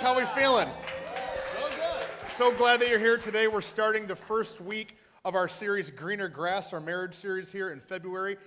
How we feeling? So glad that you're here today. We're starting the first week of our series, Greener Grass, our marriage series here in February,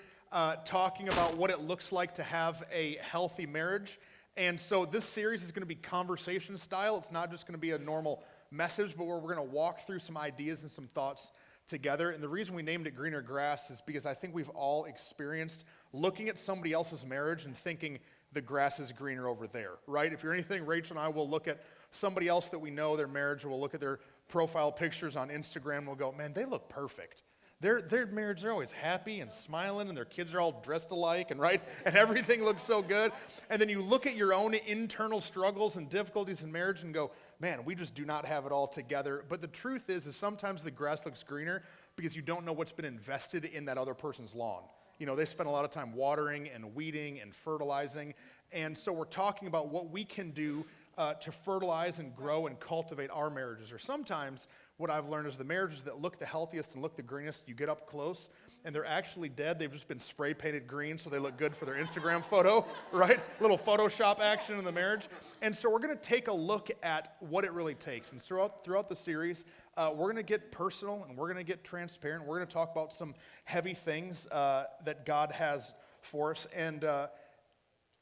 talking about what it looks like to have a healthy marriage. And so this series is going to be conversation style. It's not just going to be a normal message, but we're going to walk through some ideas and some thoughts together. And the reason we named it Greener Grass is because I think we've all experienced looking at somebody else's marriage and thinking the grass is greener over there, right? If you're anything, Rachel and I will look at somebody else that we know, their marriage, we'll look at their profile pictures on Instagram, and we'll go, man, they look perfect. Their marriage, they're always happy and smiling, and their kids are all dressed alike, and right? And everything looks so good. And then you look at your own internal struggles and difficulties in marriage and go, man, we just do not have it all together. But the truth is sometimes the grass looks greener because you don't know what's been invested in that other person's lawn. You know, they spend a lot of time watering and weeding and fertilizing. And so we're talking about what we can do to fertilize and grow and cultivate our marriages. Or sometimes what I've learned is the marriages that look the healthiest and look the greenest, you get up close and they're actually dead. They've just been spray painted green so they look good for their Instagram photo, right? Little Photoshop action in the marriage. And so we're going to take a look at what it really takes. And throughout the series, we're going to get personal and we're going to get transparent. We're going to talk about some heavy things that God has for us. And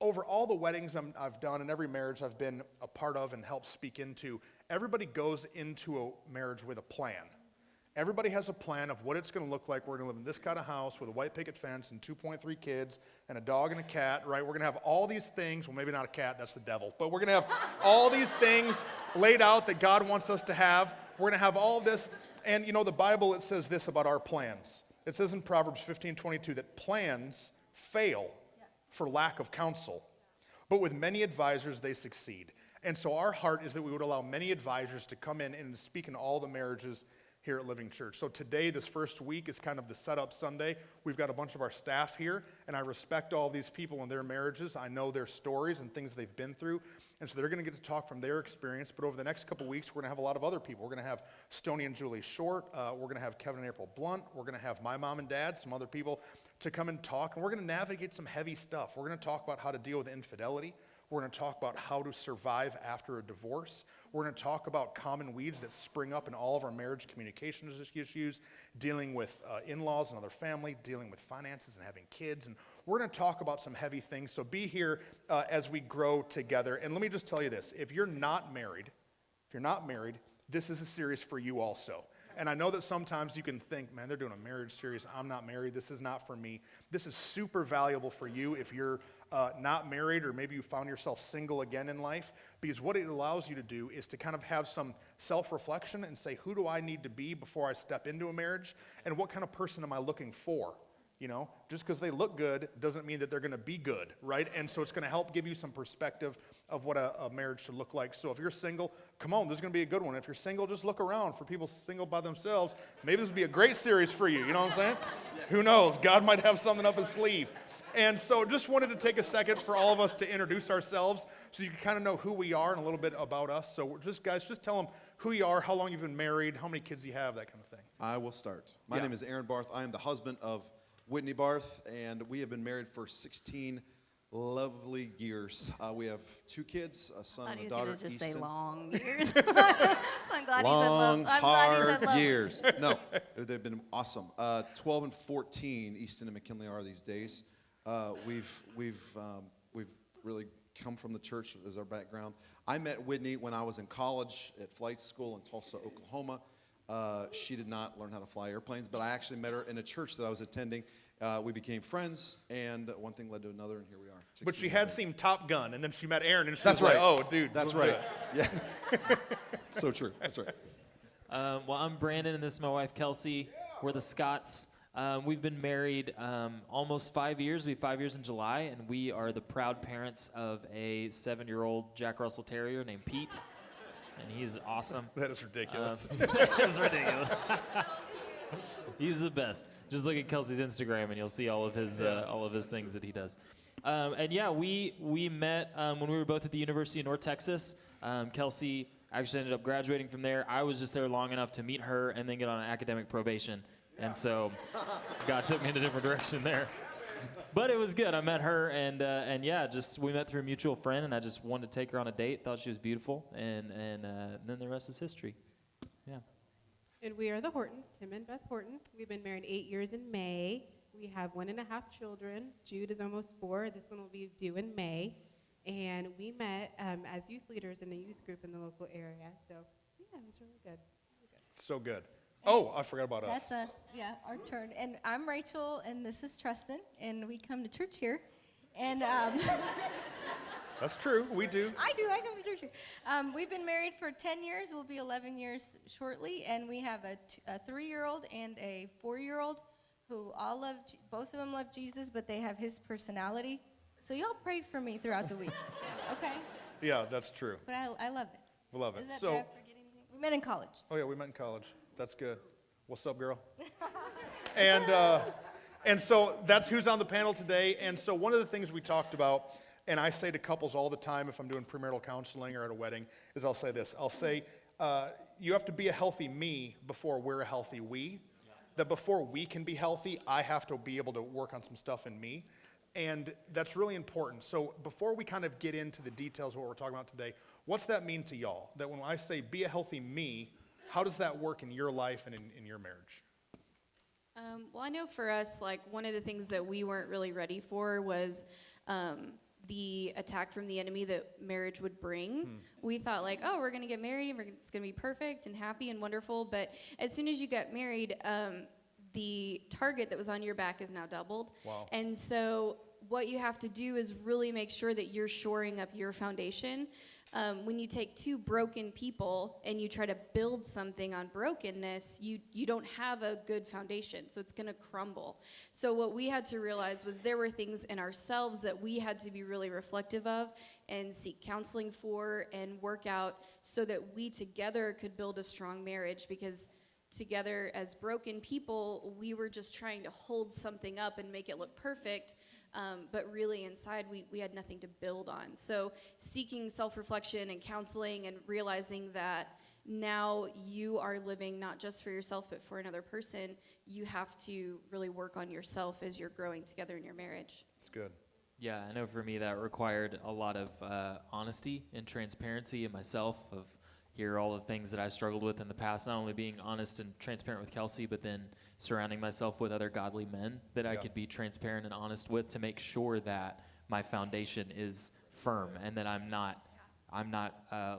over all the weddings I've done and every marriage I've been a part of and helped speak into, everybody goes into a marriage with a plan. Everybody has a plan of what it's going to look like. We're going to live in this kind of house with a white picket fence and 2.3 kids and a dog and a cat, right? We're going to have all these things. Well, maybe not a cat, that's the devil. But we're going to have all these things laid out that God wants us to have. We're going to have all this. And, you know, the Bible, it says this about our plans. It says in Proverbs 15:22 that plans fail for lack of counsel, but with many advisors they succeed. And so our heart is that we would allow many advisors to come in and speak in all the marriages here at Living Church. So today, this first week, is kind of the setup Sunday. We've got a bunch of our staff here, and I respect all these people and their marriages. I know their stories and things they've been through, and so they're going to get to talk from their experience. But over the next couple weeks, we're going to have a lot of other people. We're going to have Stoney and Julie Short. We're going to have Kevin and April Blunt. We're going to have my mom and dad, some other people to come and talk, and we're going to navigate some heavy stuff. We're going to talk about how to deal with infidelity. We're going to talk about how to survive after a divorce. We're going to talk about common weeds that spring up in all of our marriage communications issues, dealing with in-laws and other family, dealing with finances and having kids. And we're going to talk about some heavy things. So be here as we grow together. And let me just tell you this. If you're not married, this is a series for you also. And I know that sometimes you can think, man, they're doing a marriage series. I'm not married. This is not for me. This is super valuable for you if you're not married, or maybe you found yourself single again in life, because what it allows you to do is to kind of have some self-reflection and say, who do I need to be before I step into a marriage, and what kind of person am I looking for? You know, just because they look good doesn't mean that they're going to be good, right? And so it's going to help give you some perspective of what a marriage should look like. So if you're single, come on, this is going to be a good one. If you're single, just look around for people single by themselves. Maybe this would be a great series for you, you know what I'm saying? Who knows? God might have something up his sleeve. And so just wanted to take a second for all of us to introduce ourselves so you can kind of know who we are and a little bit about us. So just tell them who you are, how long you've been married, how many kids you have, that kind of thing. I will start. My name is Aaron Barth. I am the husband of Whitney Barth, and we have been married for 16 lovely years. We have 2 kids, a son and a daughter. Just say long years. I'm glad long, hard love. years. No, they've been awesome. 12 and 14, Easton and McKinley are these days. We've really come from the church as our background. I met Whitney when I was in college at flight school in Tulsa, Oklahoma. She did not learn how to fly airplanes, but I actually met her in a church that I was attending. We became friends, and one thing led to another, and here we are. But she had seen Top Gun, and then she met Aaron, and she was like, right. oh, dude. That's right. Yeah. So true. That's right. Well, I'm Brandon, and this is my wife, Kelsey. We're the Scotts. We've been married almost 5 years. We have 5 years in July, and we are the proud parents of a 7-year-old Jack Russell Terrier named Pete, and he's awesome. That is ridiculous. That is ridiculous. He's the best. Just look at Kelsey's Instagram, and you'll see all of his things that he does. We met when we were both at the University of North Texas. Kelsey actually ended up graduating from there. I was just there long enough to meet her and then get on an academic probation. And so God took me in a different direction there. But it was good. I met her, and yeah, just we met through a mutual friend, and I just wanted to take her on a date. Thought she was beautiful, and then the rest is history. Yeah. And we are the Hortons, Tim and Beth Horton. We've been married 8 years in May. We have 1.5 children. Jude is almost 4. This one will be due in May. And we met as youth leaders in a youth group in the local area. So, yeah, it was really good. So good. Oh, I forgot about us. That's us. Yeah, our turn. And I'm Rachel, and this is Tristan, and we come to church here. And That's true. We do. I come to church here. We've been married for 10 years. We'll be 11 years shortly, and we have a 3-year-old and a 4-year-old who all love, both of them love Jesus, but they have his personality. So y'all pray for me throughout the week, okay? Yeah, that's true. But I love it. We love it. Is that So, bad? Forget anything? We met in college. oh yeah, we met in college. That's good. What's up, girl? And so that's who's on the panel today. And so one of the things we talked about, and I say to couples all the time if I'm doing premarital counseling or at a wedding, is I'll say this. I'll say, you have to be a healthy me before we're a healthy we. That before we can be healthy, I have to be able to work on some stuff in me. And that's really important. So before we kind of get into the details of what we're talking about today, what's that mean to y'all? That when I say be a healthy me, how does that work in your life and in your marriage? Well, I know for us, like, one of the things that we weren't really ready for was the attack from the enemy that marriage would bring. We thought, like, oh, we're going to get married, and it's going to be perfect and happy and wonderful. But as soon as you get married, the target that was on your back is now doubled. Wow. And so what you have to do is really make sure that you're shoring up your foundation. When you take two broken people and you try to build something on brokenness, you don't have a good foundation, so it's going to crumble. So what we had to realize was there were things in ourselves that we had to be really reflective of and seek counseling for and work out so that we together could build a strong marriage, because together as broken people, we were just trying to hold something up and make it look perfect. But really inside, we had nothing to build on. So seeking self-reflection and counseling and realizing that now you are living not just for yourself, but for another person, you have to really work on yourself as you're growing together in your marriage. It's good. Yeah, I know for me that required a lot of honesty and transparency in myself, of hear all the things that I struggled with in the past, not only being honest and transparent with Kelsey, but then surrounding myself with other godly men that I could be transparent and honest with to make sure that my foundation is firm and that I'm not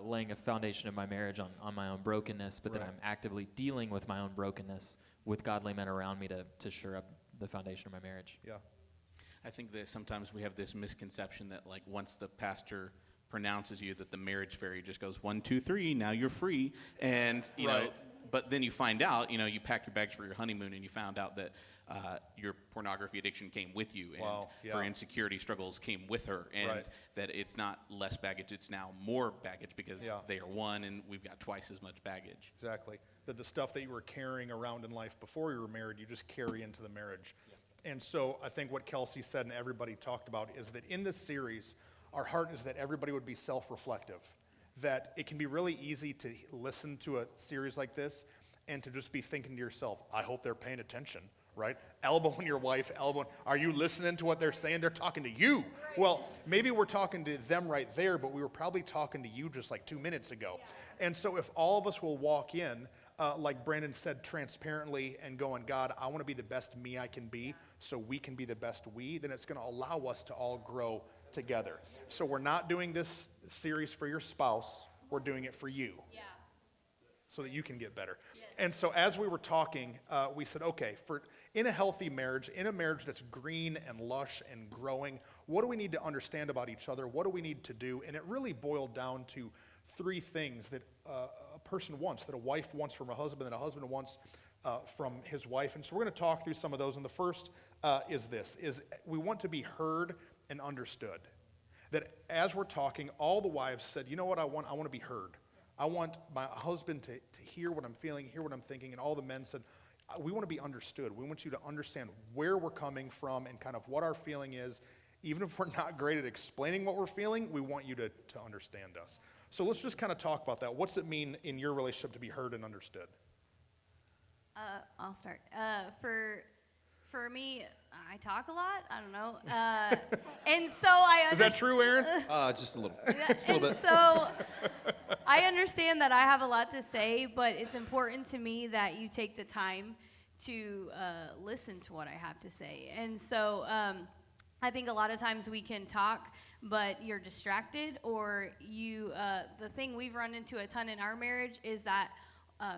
laying a foundation of my marriage on my own brokenness, but that I'm actively dealing with my own brokenness with godly men around me to shore up the foundation of my marriage. Yeah. I think that sometimes we have this misconception that, like, once the pastor pronounces you, that the marriage fairy just goes 1, 2, 3, now you're free, and you know. But then you find out, you know, you pack your bags for your honeymoon, and you found out that your pornography addiction came with you, and her insecurity struggles came with her, and that it's not less baggage, it's now more baggage because they are one, and we've got twice as much baggage. Exactly. That the stuff that you were carrying around in life before you were married, you just carry into the marriage. And so I think what Kelsey said and everybody talked about is that in this series, our heart is that everybody would be self-reflective. That it can be really easy to listen to a series like this and to just be thinking to yourself, I hope they're paying attention, right? Elbowing your wife, are you listening to what they're saying? They're talking to you. Right. Well, maybe we're talking to them right there, but we were probably talking to you just like 2 minutes ago. Yeah. And so if all of us will walk in, like Brandon said, transparently and going, God, I want to be the best me I can be so we can be the best we, then it's going to allow us to all grow together. So we're not doing this series for your spouse, we're doing it for you. Yeah. So that you can get better. Yes. And so as we were talking, we said, okay, in a healthy marriage, in a marriage that's green and lush and growing, what do we need to understand about each other? What do we need to do? And it really boiled down to 3 things that a person wants, that a wife wants from a husband, that a husband wants from his wife. And so we're going to talk through some of those. And the first is we want to be heard and understood. That as we're talking, all the wives said, you know what I want? I want to be heard. I want my husband to hear what I'm feeling, hear what I'm thinking. And all the men said, we want to be understood. We want you to understand where we're coming from and kind of what our feeling is. Even if we're not great at explaining what we're feeling, we want you to understand us. So let's just kind of talk about that. What's it mean in your relationship to be heard and understood? I'll start. For me, I talk a lot. I don't know. And so I Is that true, Aaron? Just a little. Just a little bit. So I understand that I have a lot to say, but it's important to me that you take the time to listen to what I have to say. And so I think a lot of times we can talk, but you're distracted, or the thing we've run into a ton in our marriage is that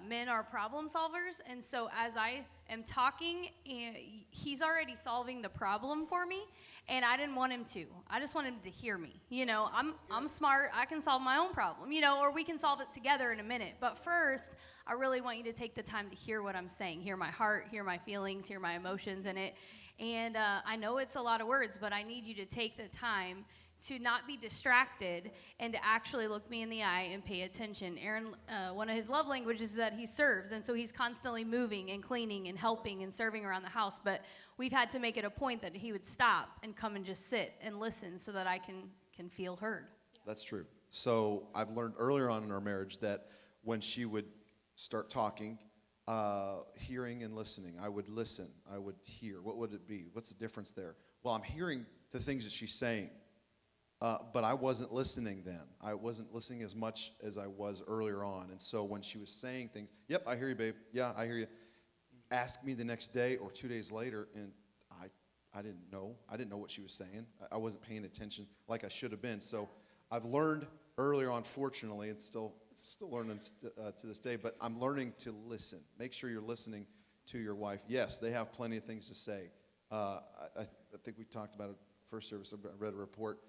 men are problem solvers, and so as I am talking, he's already solving the problem for me, and I didn't want him to. I just want him to hear me. You know, I'm smart. I can solve my own problem, you know, or we can solve it together in a minute. But first, I really want you to take the time to hear what I'm saying, hear my heart, hear my feelings, hear my emotions in it. And I know it's a lot of words, but I need you to take the time to not be distracted and to actually look me in the eye and pay attention. Aaron, one of his love languages is that he serves, and so he's constantly moving and cleaning and helping and serving around the house, but we've had to make it a point that he would stop and come and just sit and listen so that I can feel heard. That's true. So I've learned earlier on in our marriage that when she would start talking, hearing and listening, I would listen, I would hear. What would it be? What's the difference there? Well, I'm hearing the things that she's saying. But I wasn't listening then. I wasn't listening as much as I was earlier on. And so when she was saying things, yep, I hear you, babe. Yeah, I hear you. Ask me the next day or 2 days later, and I didn't know. I didn't know what she was saying. I wasn't paying attention like I should have been. So I've learned earlier on, fortunately, and still learning to this day, but I'm learning to listen. Make sure you're listening to your wife. Yes, they have plenty of things to say. I think we talked about it first service. I read a report.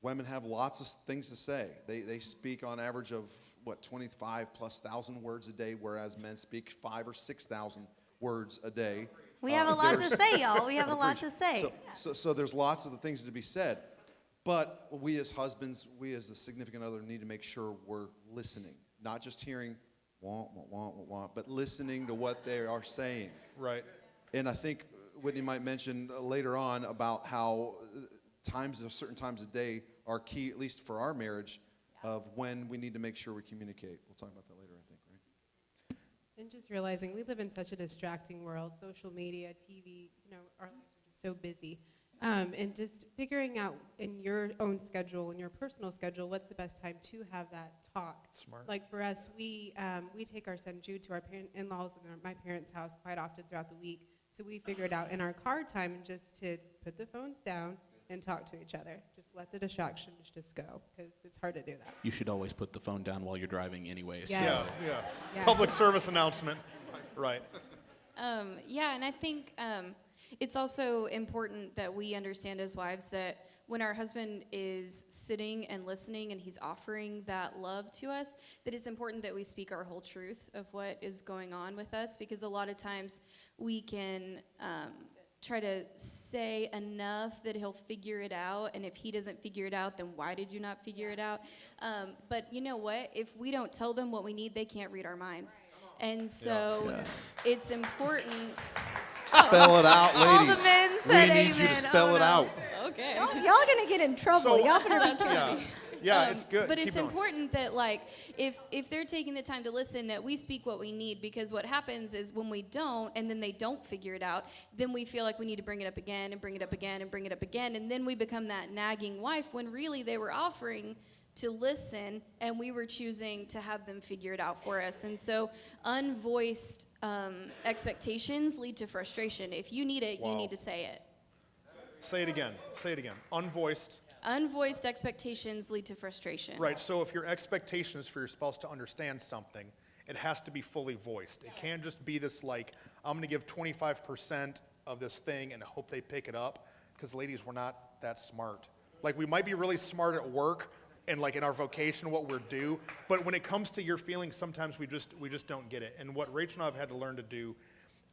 Women have lots of things to say. They speak on average of, 25,000+ words a day, whereas men speak 5,000 or 6,000 words a day. We have a lot to say, y'all. We have a lot to say. So there's lots of the things to be said. But we as husbands, we as the significant other need to make sure we're listening. Not just hearing, want, but listening to what they are saying. Right. And I think Whitney might mention later on about how certain times of day are key, at least for our marriage, of when we need to make sure we communicate. We'll talk about that later, I think, right? And just realizing we live in such a distracting world, social media, TV, our lives are just so busy. And just figuring out in your own schedule, in your personal schedule, what's the best time to have that talk. Smart. Like for us, we take our son Jude to our in-laws and my parents' house quite often throughout the week. So we figured out in our car time just to put the phones down and talk to each other. Just let the distractions just go, because it's hard to do that. You should always put the phone down while you're driving anyways. Yeah. Yeah. Public service announcement. Right. Yeah, and I think it's also important that we understand as wives that when our husband is sitting and listening and he's offering that love to us, that it's important that we speak our whole truth of what is going on with us, because a lot of times we can try to say enough that he'll figure it out, and if he doesn't figure it out, then why did you not figure it out? But you know what? If we don't tell them what we need, they can't read our minds. And so it's important. Spell it out, All the ladies. men We said need you to amen. spell Oh, it no. out. Okay. Y'all gonna get in trouble. So- Y'all better be Yeah. Yeah, it's good. But Keep it's going. important that, like, if they're taking the time to listen, that we speak what we need, because what happens is when we don't, and then they don't figure it out, then we feel like we need to bring it up again and bring it up again and bring it up again, and then we become that nagging wife when really they were offering to listen, and we were choosing to have them figure it out for us. And so unvoiced expectations lead to frustration. If you need it, Wow. you need to say it. Say it again. Say it again. Unvoiced. Unvoiced expectations lead to frustration. Right. So if your expectation is for your spouse to understand something, it has to be fully voiced. It can't just be this like, I'm going to give 25% of this thing and hope they pick it up. Because ladies, we're not that smart. Like, we might be really smart at work and like in our vocation, what we're due. But when it comes to your feelings, sometimes we just don't get it. And what Rachel and I have had to learn to do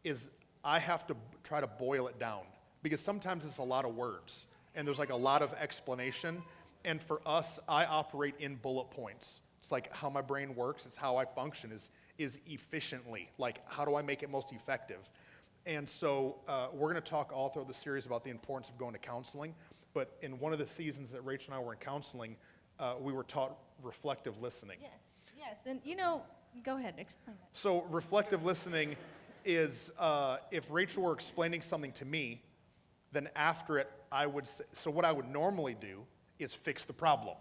is I have to try to boil it down, because sometimes it's a lot of words and there's like a lot of explanation. And for us, I operate in bullet points. It's like how my brain works. It's how I function is efficiently. Like, how do I make it most effective? And so we're going to talk all throughout the series about the importance of going to counseling. But in one of the seasons that Rachel and I were in counseling, we were taught reflective listening. Yes. And go ahead, explain that. So reflective listening is if Rachel were explaining something to me, then after it, I would say, so what I would normally do is fix the problem.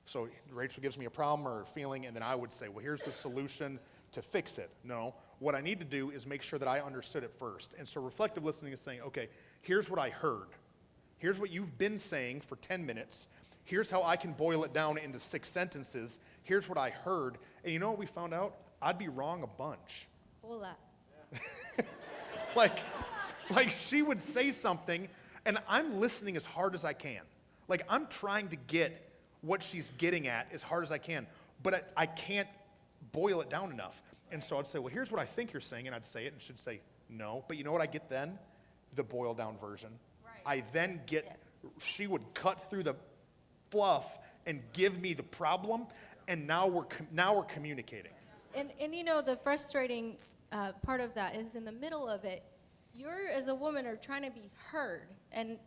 So Rachel gives me a problem or a feeling, and then I would say, well, here's the solution to fix it. No, what I need to do is make sure that I understood it first. And so reflective listening is saying, okay, here's what I heard. Here's what you've been saying for 10 minutes. Here's how I can boil it down into 6 sentences. Here's what I heard. And you know what we found out? I'd be wrong a bunch. Hola. Like she would say something, and I'm listening as hard as I can. Like I'm trying to get what she's getting at as hard as I can, but I can't boil it down enough. And so I'd say, well, here's what I think you're saying, and I'd say it, and she'd say, no. But you know what I get then? The boiled down version. Right. I then get, she would cut through the fluff and give me the problem, and now we're communicating. And you know, the frustrating part of that is in the middle of it, you're as a woman are trying to be heard and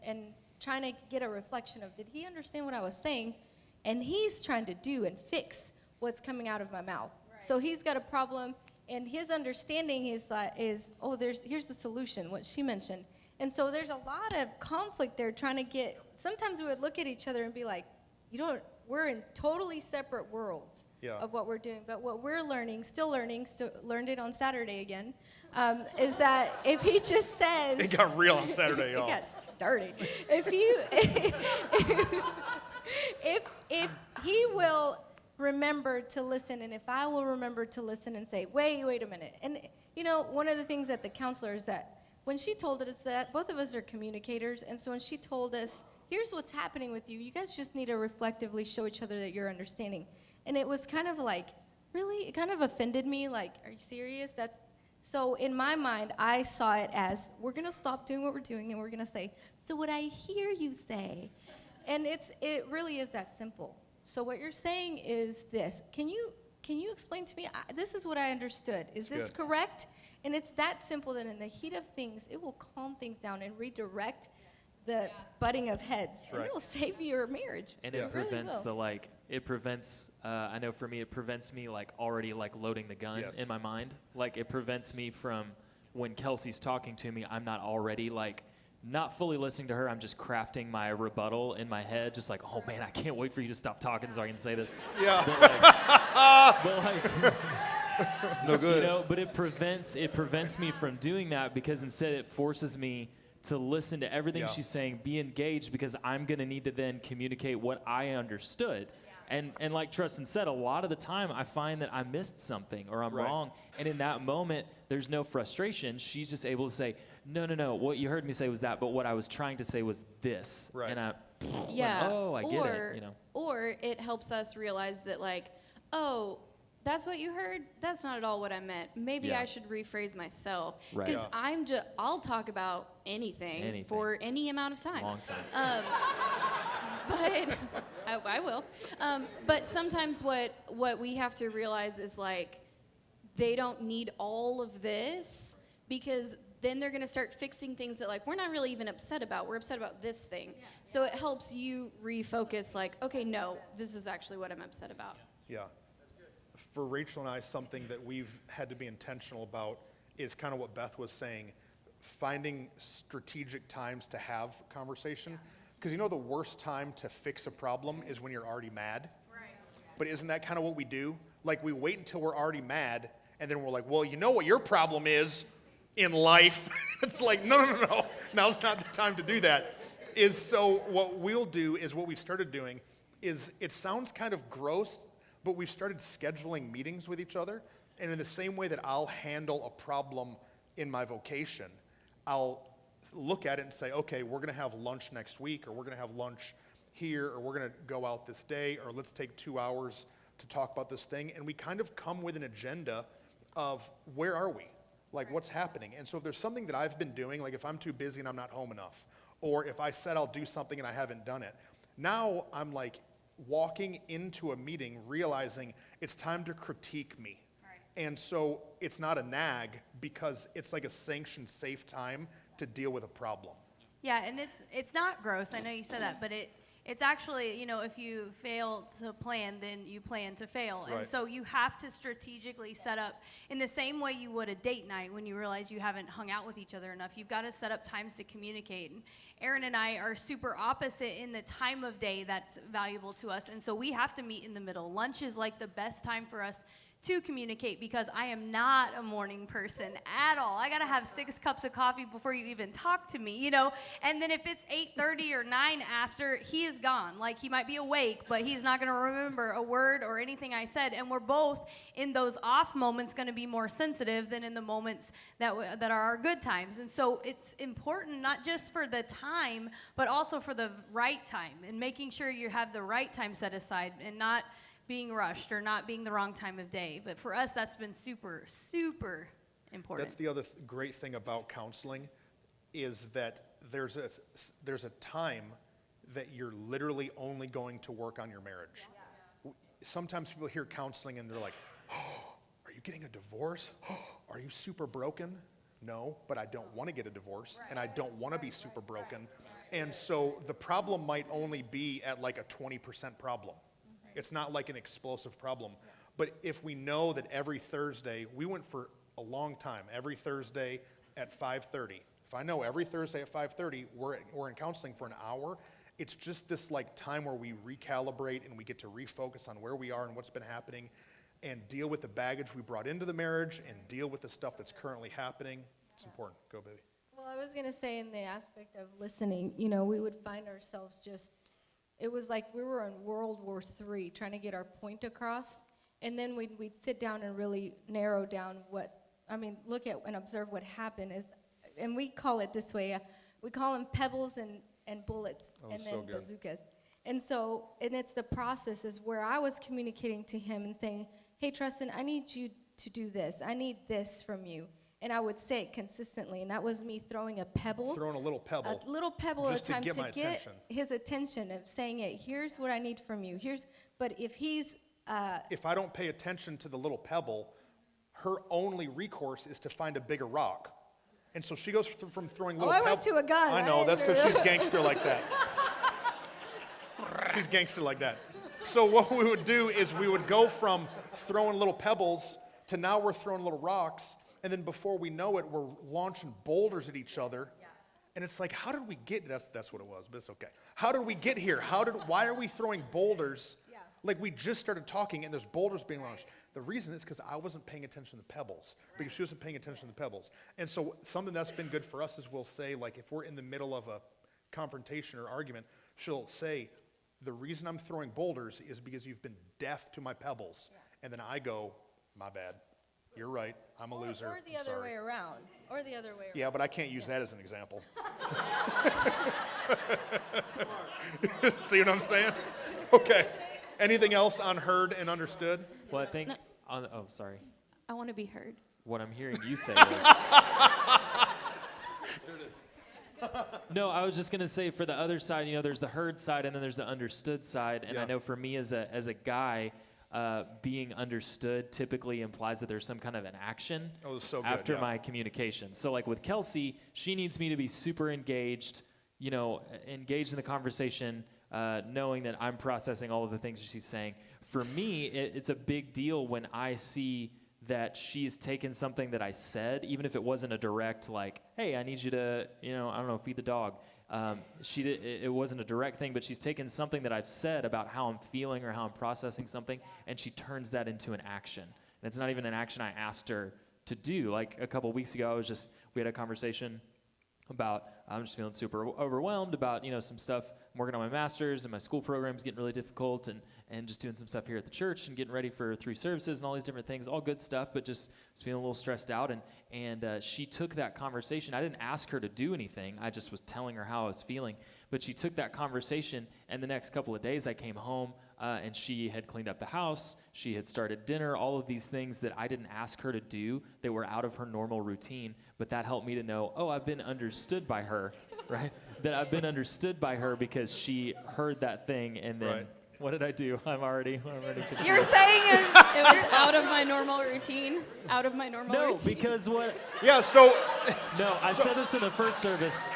trying to get a reflection of, did he understand what I was saying? And he's trying to do and fix what's coming out of my mouth. Right. So he's got a problem, and his understanding is here's the solution, what she mentioned. And so there's a lot of conflict there trying to get, sometimes we would look at each other and be like, we're in totally separate worlds of what we're doing. But what we're learning, learned it on Saturday again, is that if he just says... It got real on Saturday, y'all. It got dirty. If he will remember to listen, and if I will remember to listen and say, wait a minute. And, you know, one of the things that the counselor is that when she told us that both of us are communicators, and so when she told us, here's what's happening with you, you guys just need to reflectively show each other that you're understanding. And it was kind of like, really? It kind of offended me, like, are you serious? So in my mind, I saw it as, we're going to stop doing what we're doing, and we're going to say, so what I hear you say. And it really is that simple. So what you're saying is this. Can you explain to me, this is what I understood. Is this correct? And it's that simple that in the heat of things, it will calm things down and redirect the butting of heads. And it will save your marriage. And it prevents I know for me, it prevents me like already like loading the gun in my mind. Like it prevents me from, when Kelsey's talking to me, I'm not already like, not fully listening to her, I'm just crafting my rebuttal in my head, just like, oh man, I can't wait for you to stop talking so I can say that. Yeah. But like it's no good. You know, but it prevents me from doing that, because instead it forces me to listen to everything she's saying, be engaged, because I'm going to need to then communicate what I understood. And like Tristan said, a lot of the time I find that I missed something or I'm wrong. And in that moment, there's no frustration. She's just able to say, no, what you heard me say was that, but what I was trying to say was this. Right. And I get it. You know? Or it helps us realize that, like, oh, that's what you heard? That's not at all what I meant. Maybe I should rephrase myself. Because I'll talk about anything for any amount of time. Long time. But I will. But sometimes what we have to realize is, like, they don't need all of this, because then they're going to start fixing things that, like, we're not really even upset about. We're upset about this thing. Yeah. So it helps you refocus, like, okay, no, this is actually what I'm upset about. Yeah. For Rachel and I, something that we've had to be intentional about is kind of what Beth was saying, finding strategic times to have conversation. Because you know the worst time to fix a problem is when you're already mad. Right. But isn't that kind of what we do? Like, we wait until we're already mad, and then we're like, well, you know what your problem is in life? It's like, no. Now's not the time to do that. So what we'll do is, what we've started doing is, it sounds kind of gross, but we've started scheduling meetings with each other. And in the same way that I'll handle a problem in my vocation, I'll look at it and say, okay, we're going to have lunch next week, or we're going to have lunch here, or we're going to go out this day, or let's take 2 hours to talk about this thing. And we kind of come with an agenda of, where are we? Like, what's happening? And so if there's something that I've been doing, like if I'm too busy and I'm not home enough, or if I said I'll do something and I haven't done it, now I'm like walking into a meeting realizing it's time to critique me. Right. And so it's not a nag, because it's like a sanctioned, safe time to deal with a problem. Yeah, and it's not gross. I know you said that, but it It's actually, if you fail to plan, then you plan to fail. Right. And so you have to strategically set up in the same way you would a date night when you realize you haven't hung out with each other enough. You've got to set up times to communicate. And Aaron and I are super opposite in the time of day that's valuable to us. And so we have to meet in the middle. Lunch is like the best time for us to communicate because I am not a morning person at all. I got to have 6 cups of coffee before you even talk to me, And then if it's 8:30 or 9 after, he is gone. Like, he might be awake, but he's not going to remember a word or anything I said. And we're both in those off moments going to be more sensitive than in the moments that are our good times. And so it's important not just for the time, but also for the right time and making sure you have the right time set aside and not being rushed or not being the wrong time of day. But for us, that's been super, super important. That's the other great thing about counseling is that there's a time that you're literally only going to work on your marriage. Yeah. Sometimes people hear counseling and they're like, oh, are you getting a divorce? Oh, are you super broken? No, but I don't want to get a divorce, and I don't want to be super broken. And so the problem might only be at like a 20% problem. It's not like an explosive problem. But if we know that every Thursday, we went for a long time, every Thursday at 5:30. If I know every Thursday at 5:30, we're in counseling for an hour, it's just this like time where we recalibrate and we get to refocus on where we are and what's been happening and deal with the baggage we brought into the marriage and deal with the stuff that's currently happening. It's important. Go, baby. Well, I was going to say in the aspect of listening, we would find ourselves it was like we were in World War III trying to get our point across, and then we'd sit down and really narrow down look at and observe what happened and we call it this way, we call them pebbles and bullets and then bazookas. And it's the process is where I was communicating to him and saying, hey, Tristan, I need you to do this. I need this from you. And I would say it consistently, and that was me throwing a pebble. Throwing a little pebble. A little pebble just at a time to get my get attention. His attention of saying it, here's what I need from you. But if he's... if I don't pay attention to the little pebble, her only recourse is to find a bigger rock. And so she goes from throwing little I went to a gun. I know, that's because she's gangster like that. She's gangster like that. So what we would do is we would go from throwing little pebbles to now we're throwing little rocks. And then before we know it, we're launching boulders at each other. Yeah. And it's like, how did we get, that's what it was, but it's okay. How did we get here? Why are we throwing boulders? Yeah. Like we just started talking and there's boulders being launched. The reason is because I wasn't paying attention to the pebbles because she wasn't paying attention to the pebbles. And so something that's been good for us is we'll say, like if we're in the middle of a confrontation or argument, she'll say, the reason I'm throwing boulders is because you've been deaf to my pebbles. Yeah. And then I go, my bad. You're right. I'm a loser. Or the other way around. Yeah, but I can't use that as an example. See what I'm saying? Okay. Anything else on heard and understood? Well, I think sorry. I want to be heard. What I'm hearing you say is... There it is. No, I was just going to say for the other side, there's the heard side and then there's the understood side. And yeah. I know for me as a guy, being understood typically implies that there's some kind of an action after yeah. my communication. So like with Kelsey, she needs me to be super engaged, engaged in the conversation, knowing that I'm processing all of the things that she's saying. For me, it's a big deal when I see that she's taken something that I said, even if it wasn't a direct like, hey, I need you to, feed the dog. It wasn't a direct thing, but she's taken something that I've said about how I'm feeling or how I'm processing something, and she turns that into an action. And it's not even an action I asked her to do. Like a couple weeks ago, we had a conversation about, I'm just feeling super overwhelmed about, some stuff. I'm working on my master's and my school program's getting really difficult and just doing some stuff here at the church and getting ready for 3 services and all these different things, all good stuff, but just was feeling a little stressed out. And she took that conversation. I didn't ask her to do anything. I just was telling her how I was feeling. But she took that conversation, and the next couple of days I came home, and she had cleaned up the house. She had started dinner, all of these things that I didn't ask her to do. They were out of her normal routine, but that helped me to know, I've been understood by her, right? That I've been understood by her because she heard that thing, and then what did I do? I'm already confused. You're saying it was out of my normal routine. Out of my normal routine. No, because what? Yeah, so... No, I said this in the first service.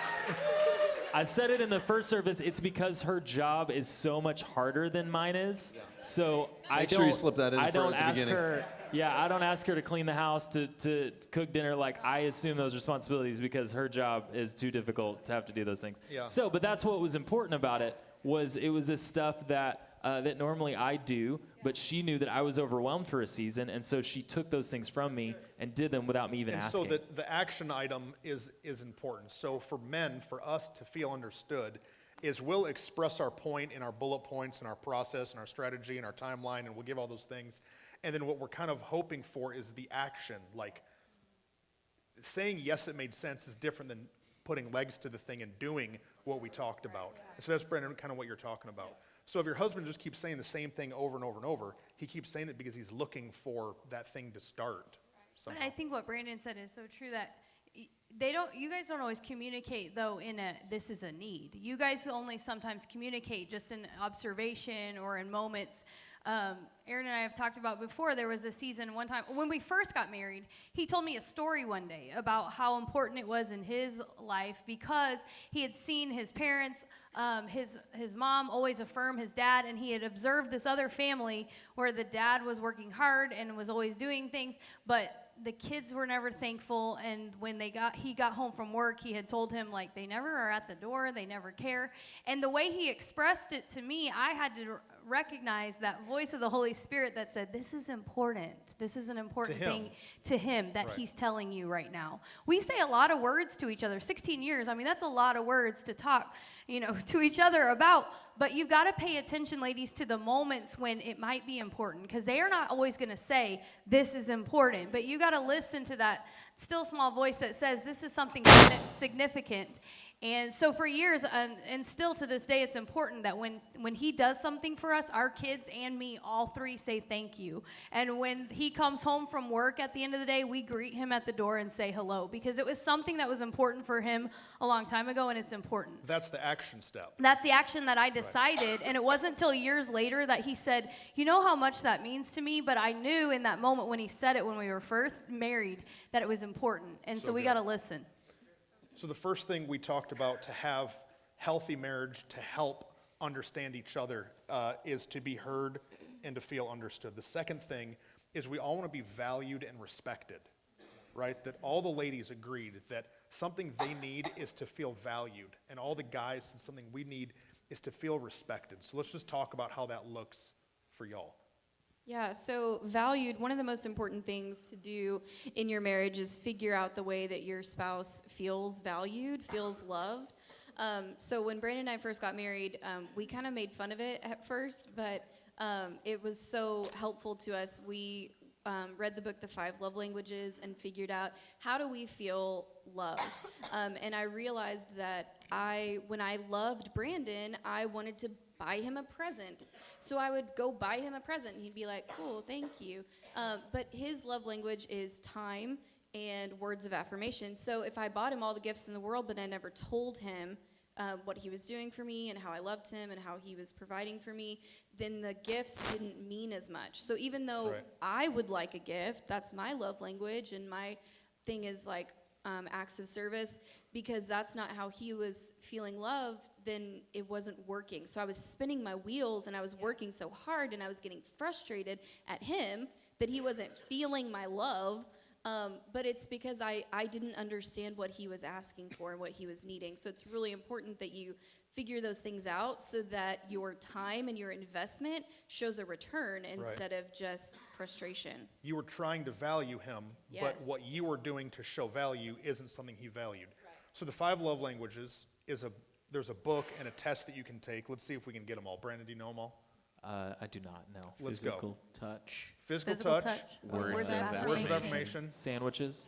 I said it in the first service. It's because her job is so much harder than mine is. So Make sure you slip that in I at don't the ask beginning. her. Yeah, I don't ask her to clean the house, to cook dinner. Like, I assume those responsibilities because her job is too difficult to have to do those things. Yeah. So, but that's what was important about it. It was this stuff that that normally I do, but she knew that I was overwhelmed for a season, and so she took those things from me and did them without me even And asking. so the action item is important. So for men, for us to feel understood, is we'll express our point in our bullet points and our process and our strategy and our timeline, and we'll give all those things. And then what we're kind of hoping for is the action. Like, saying yes, it made sense is different than putting legs to the thing and doing what we talked about. So that's, Brandon, kind of what you're talking about. So if your husband just keeps saying the same thing over and over and over, he keeps saying it because he's looking for that thing to start somehow. But I think what Brandon said is so true that you guys don't always communicate though this is a need. You guys only sometimes communicate just in observation or in moments. Aaron and I have talked about before, there was a season one time, when we first got married, he told me a story one day about how important it was in his life because he had seen his parents, his mom always affirm his dad, and he had observed this other family where the dad was working hard and was always doing things, but the kids were never thankful, and when he got home from work, he had told him, like, they never are at the door, they never care. And the way he expressed it to me, I had to recognize that voice of the Holy Spirit that said, this is important. This is an important thing to him that Right. he's telling you right now. We say a lot of words to each other. 16 years, I mean, that's a lot of words to talk, to each other about. But you've got to pay attention, ladies, to the moments when it might be important, because they are not always going to say, this is important. But you got to listen to that still small voice that says, this is something significant. And so for years, and still to this day, it's important that when he does something for us, our kids and me, all three say thank you. And when he comes home from work at the end of the day, we greet him at the door and say hello, because it was something that was important for him a long time ago, and it's important. That's the action step. That's the action that I decided, and it wasn't until years later that he said, you know how much that means to me, but I knew in that moment when he said it when we were first married that it was important, and so we got to listen. So the first thing we talked about to have healthy marriage, to help understand each other, is to be heard and to feel understood. The second thing is we all want to be valued and respected, right? That all the ladies agreed that something they need is to feel valued, and all the guys said something we need is to feel respected. So let's just talk about how that looks for y'all. Yeah, so valued, one of the most important things to do in your marriage is figure out the way that your spouse feels valued, feels loved. So when Brandon and I first got married, we kind of made fun of it at first, but it was so helpful to us. We read the book, The 5 Love Languages, and figured out how do we feel love. And I realized that when I loved Brandon, I wanted to buy him a present. So I would go buy him a present, and he'd be like, cool, thank you. But his love language is time and words of affirmation. So if I bought him all the gifts in the world, but I never told him what he was doing for me and how I loved him and how he was providing for me, then the gifts didn't mean as much. So even though I would like a gift, that's my love language, and my thing is like acts of service, because that's not how he was feeling love, then it wasn't working. So I was spinning my wheels, and I was working so hard, and I was getting frustrated at him that he wasn't feeling my love. But it's because I didn't understand what he was asking for and what he was needing. So it's really important that you figure those things out so that your time and your investment shows a return instead of just frustration. You were trying to value him, but Yes. what you were doing to show value isn't something he valued. So the 5 love languages there's a book and a test that you can take. Let's see if we can get them all. Brandon, do you know them all? I do not know. Let's Physical go. touch. Physical Physical touch, Words of words of affirmation. affirmation, Sandwiches.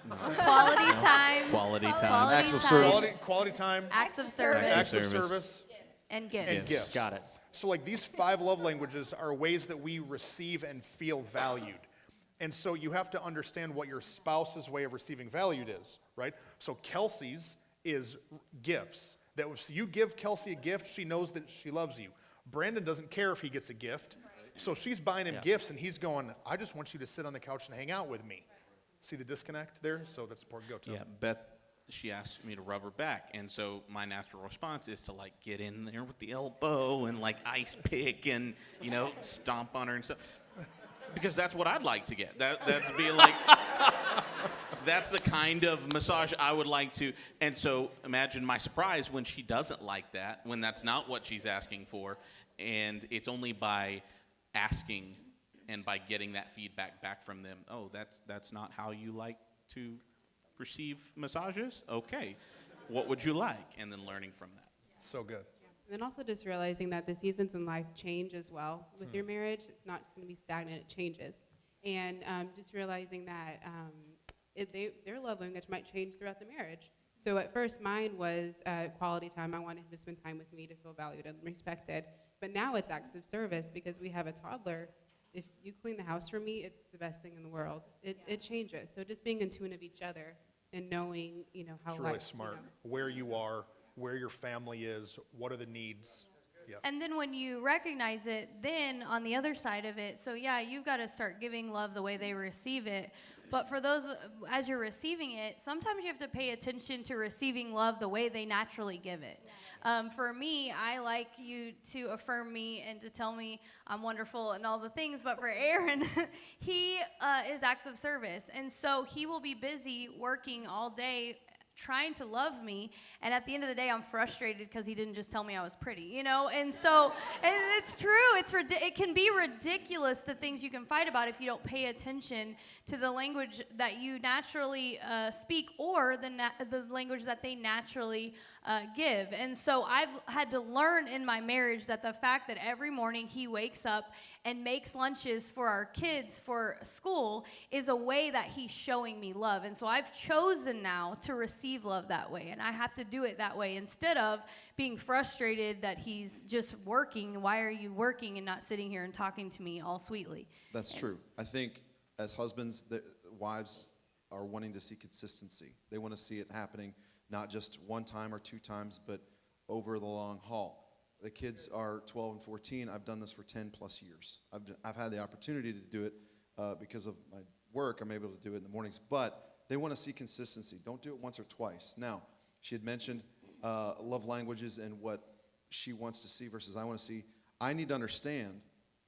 Quality time, Quality time. Quality Acts of time. service. quality time, acts of service, acts of service. service, and gifts. and gifts. Got it. So like these 5 love languages are ways that we receive and feel valued. And so you have to understand what your spouse's way of receiving valued is, right? So Kelsey's is gifts. That if you give Kelsey a gift, she knows that she loves you. Brandon doesn't care if he gets a gift. So she's buying him gifts, and he's going, I just want you to sit on the couch and hang out with me. See the disconnect there? So that's important. Go to Yeah, Beth she asked me to rub her back, and so my natural response is to like get in there with the elbow and like ice pick and stomp on her and stuff, because that's what I'd like to get. That'd be like that's the kind of massage I would like to. And so imagine my surprise when she doesn't like that, when that's not what she's asking for, and it's only by asking and by getting that feedback back from them. Oh, that's not how you like to receive massages? Okay. What would you like? And then learning from that. So good. And then also just realizing that the seasons in life change as well with your marriage. It's not just going to be stagnant, it changes. And just realizing that their love language might change throughout the marriage. So at first mine was quality time. I wanted him to spend time with me to feel valued and respected. But now it's acts of service because we have a toddler. If you clean the house for me, it's the best thing in the world. It changes. So just being in tune of each other and knowing, how It's really life, smart. Where you are, where your family is, what are the needs. Yeah. And then when you recognize it, then on the other side of it, so yeah, you've got to start giving love the way they receive it. But for those, as you're receiving it, sometimes you have to pay attention to receiving love the way they naturally give it. For me, I like you to affirm me and to tell me I'm wonderful and all the things. But for Aaron, he is acts of service. And so he will be busy working all day trying to love me, and at the end of the day, I'm frustrated because he didn't just tell me I was pretty, And so, and it's true. It can be ridiculous the things you can fight about if you don't pay attention to the language that you naturally speak or the language that they naturally give. And so I've had to learn in my marriage that the fact that every morning he wakes up and makes lunches for our kids for school is a way that he's showing me love. And so I've chosen now to receive love that way, and I have to do it that way instead of being frustrated that he's just working. Why are you working and not sitting here and talking to me all sweetly? That's true. I think as husbands, the wives are wanting to see consistency. They want to see it happening not just one time or two times, but over the long haul. The kids are 12 and 14. I've done this for 10 plus years. I've had the opportunity to do it because of my work. I'm able to do it in the mornings, but they want to see consistency. Don't do it once or twice. Now, she had mentioned love languages and what she wants to see versus I want to see. I need to understand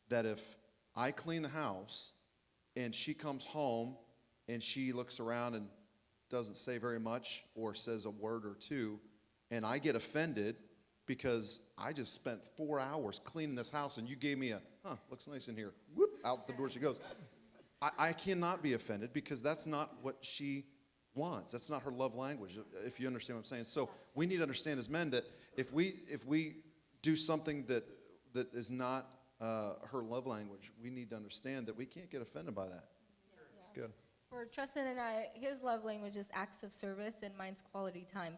that if I clean the house and she comes home and she looks around and doesn't say very much or says a word or two, and I get offended because I just spent 4 hours cleaning this house and you gave me looks nice in here. Whoop, out the door she goes. I cannot be offended because that's not what she wants. That's not her love language, if you understand what I'm saying. So we need to understand as men that if we do something that is not her love language, we need to understand that we can't get offended by that. It's good. For Tristan and I, his love language is acts of service and mine's quality time.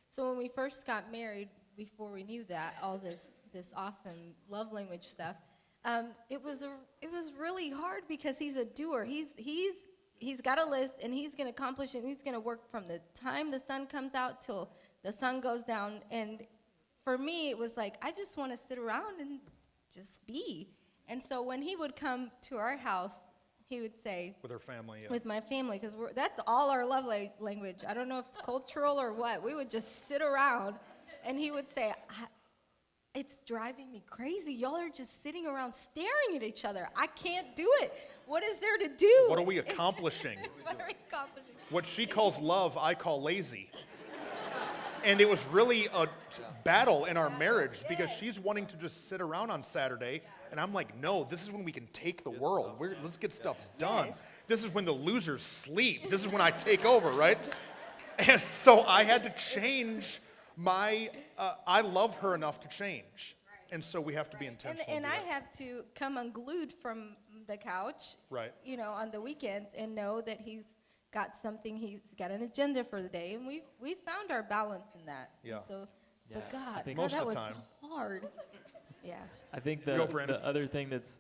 So when we first got married, before we knew that, all this awesome love language stuff, it was really hard because he's a doer. He's got a list and he's going to accomplish it. And he's going to work from the time the sun comes out till the sun goes down. And for me, it was like I just want to sit around and just be. And so when he would come to our house, he would say, With her family, yeah. with my family, because that's all our love language. I don't know if it's cultural or what. We would just sit around, and he would say, it's driving me crazy. Y'all are just sitting around staring at each other. I can't do it. What is there to do? What are we accomplishing? What are we accomplishing? What she calls love, I call lazy. And it was really a battle in our marriage because she's wanting to just sit around on Saturday, and I'm like, no, this is when we can take the world. Let's get stuff done. Yes. This is when the losers sleep. This is when I take over, right? And so I had to change my, I love her enough to change. And so we have to be intentional. And I have to come unglued from the couch, Right. On the weekends and know that he's got something, he's got an agenda for the day, and we've found our balance in that. Yeah. And so, Yeah, but I God, think most that of the was time. so hard. Yeah. I think Go, Brandon. the other thing that's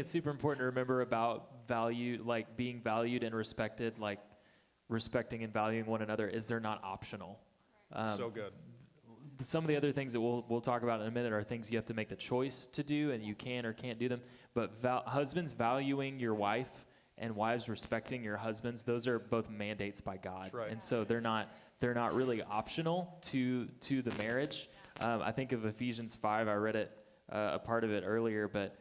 super important to remember about value, like being valued and respected, like respecting and valuing one another, is they're not optional. So good. Some of the other things that we'll talk about in a minute are things you have to make the choice to do, and you can or can't do them. But husbands valuing your wife and wives respecting your husbands, those are both mandates by God. That's right. And so they're not they're not really optional to the marriage. I think of Ephesians 5. I read it, a part of it earlier, but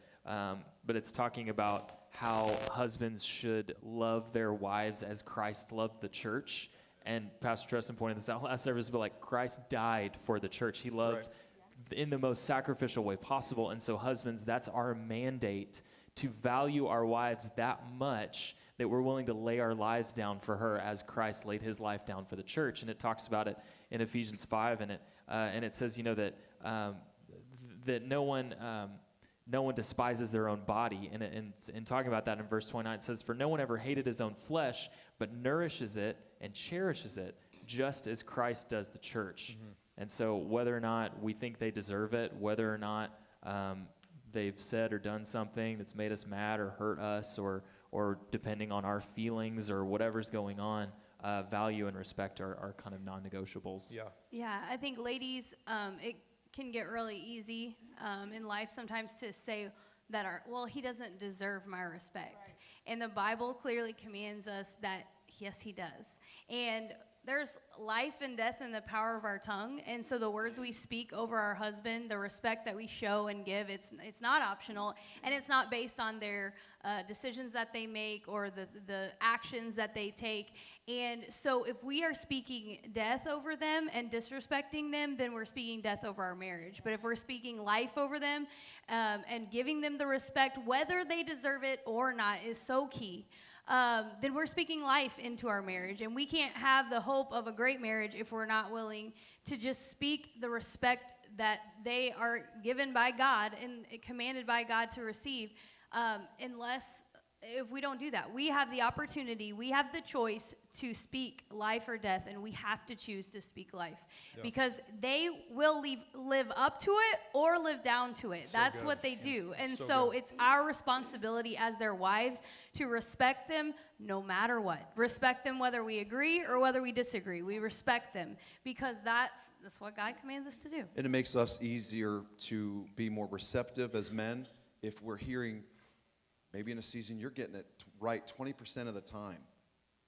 it's talking about how husbands should love their wives as Christ loved the church. And Pastor Tresson pointed this out last service, but like Christ died for the church. He loved in the most sacrificial way possible. And so husbands, that's our mandate, to value our wives that much that we're willing to lay our lives down for her as Christ laid his life down for the church. And it talks about it in Ephesians 5, and it says, that that no one despises their own body. And in talking about that in verse 29, it says, "For no one ever hated his own flesh, but nourishes it and cherishes it, just as Christ does the church." Mm-hmm. And so whether or not we think they deserve it, whether or not they've said or done something that's made us mad or hurt us, or depending on our feelings or whatever's going on, value and respect are kind of non-negotiables. Yeah. Yeah, I think ladies, it can get really easy in life sometimes to say that he doesn't deserve my respect. Right. And the Bible clearly commands us that, yes, he does. And there's life and death in the power of our tongue. And so the words we speak over our husband, the respect that we show and give, it's not optional. And it's not based on their decisions that they make or the actions that they take. And so if we are speaking death over them and disrespecting them, then we're speaking death over our marriage. But if we're speaking life over them and giving them the respect, whether they deserve it or not, is so key. Then we're speaking life into our marriage. And we can't have the hope of a great marriage if we're not willing to just speak the respect that they are given by God and commanded by God to receive, if we don't do that. We have the opportunity, we have the choice to speak life or death, and we have to choose to speak life. Yeah. Because they will live up to it or live down to it. That's what they do. And so it's our responsibility as their wives to respect them no matter what. Respect them whether we agree or whether we disagree. We respect them because that's what God commands us to do. And it makes us easier to be more receptive as men if we're hearing, maybe in a season you're getting it right 20% of the time.